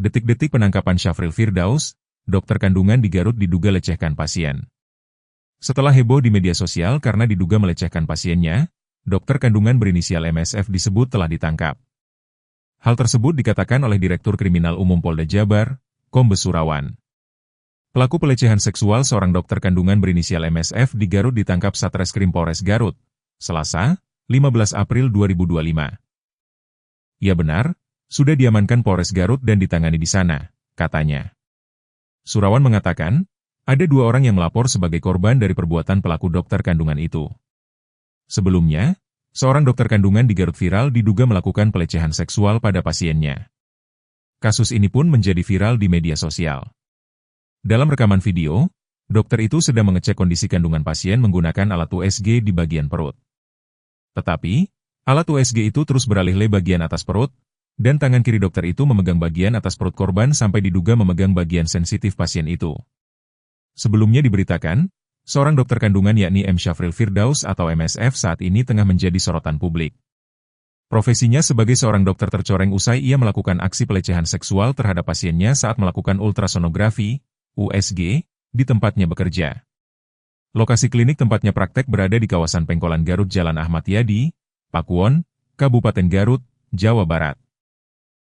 Detik-detik penangkapan Syafril Firdaus, dokter kandungan di Garut diduga lecehkan pasien. Setelah heboh di media sosial karena diduga melecehkan pasiennya, dokter kandungan berinisial MSF disebut telah ditangkap. Hal tersebut dikatakan oleh Direktur Kriminal Umum Polda Jabar, Kombes Surawan. Pelaku pelecehan seksual seorang dokter kandungan berinisial MSF di Garut ditangkap Satreskrim Polres Garut, Selasa, 15 April 2025. Ya benar, sudah diamankan Polres Garut dan ditangani di sana, katanya. Surawan mengatakan, ada 2 orang yang melapor sebagai korban dari perbuatan pelaku dokter kandungan itu. Sebelumnya, seorang dokter kandungan di Garut viral diduga melakukan pelecehan seksual pada pasiennya. Kasus ini pun menjadi viral di media sosial. Dalam rekaman video, dokter itu sedang mengecek kondisi kandungan pasien menggunakan alat USG di bagian perut. Tetapi, alat USG itu terus beralih-alih bagian atas perut, dan tangan kiri dokter itu memegang bagian atas perut korban sampai diduga memegang bagian sensitif pasien itu. Sebelumnya diberitakan, seorang dokter kandungan yakni M. Syafril Firdaus atau MSF saat ini tengah menjadi sorotan publik. Profesinya sebagai seorang dokter tercoreng usai ia melakukan aksi pelecehan seksual terhadap pasiennya saat melakukan ultrasonografi, USG, di tempatnya bekerja. Lokasi klinik tempatnya praktek berada di kawasan Pengkolan Garut Jalan Ahmad Yani, Pakuwon, Kabupaten Garut, Jawa Barat.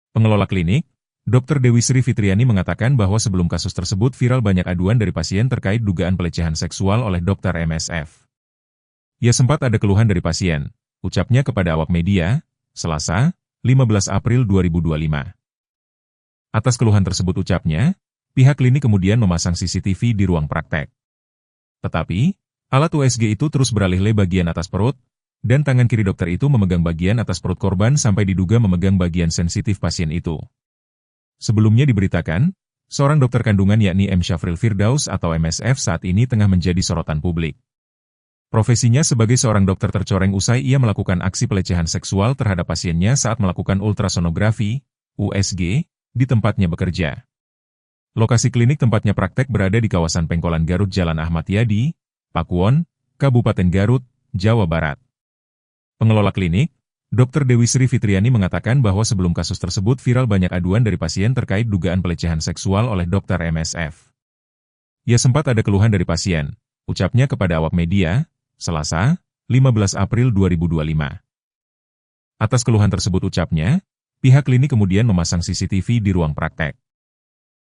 Pengelola klinik, Dr. Dewi Sri Fitriani mengatakan bahwa sebelum kasus tersebut viral banyak aduan dari pasien terkait dugaan pelecehan seksual oleh dokter MSF. Ya sempat ada keluhan dari pasien, ucapnya kepada awak media, Selasa, 15 April 2025. Atas keluhan tersebut ucapnya, pihak klinik kemudian memasang CCTV di ruang praktek. Tetapi, alat USG itu terus beralih-alih bagian atas perut, dan tangan kiri dokter itu memegang bagian atas perut korban sampai diduga memegang bagian sensitif pasien itu. Sebelumnya diberitakan, seorang dokter kandungan yakni M. Syafril Firdaus atau MSF saat ini tengah menjadi sorotan publik. Profesinya sebagai seorang dokter tercoreng usai ia melakukan aksi pelecehan seksual terhadap pasiennya saat melakukan ultrasonografi, USG, di tempatnya bekerja. Lokasi klinik tempatnya praktek berada di kawasan Pengkolan Garut Jalan Ahmad Yani, Pakuwon, Kabupaten Garut, Jawa Barat. Pengelola klinik, Dr. Dewi Sri Fitriani mengatakan bahwa sebelum kasus tersebut viral banyak aduan dari pasien terkait dugaan pelecehan seksual oleh dokter MSF. Ya sempat ada keluhan dari pasien, ucapnya kepada awak media, Selasa, 15 April 2025. Atas keluhan tersebut ucapnya, pihak klinik kemudian memasang CCTV di ruang praktek.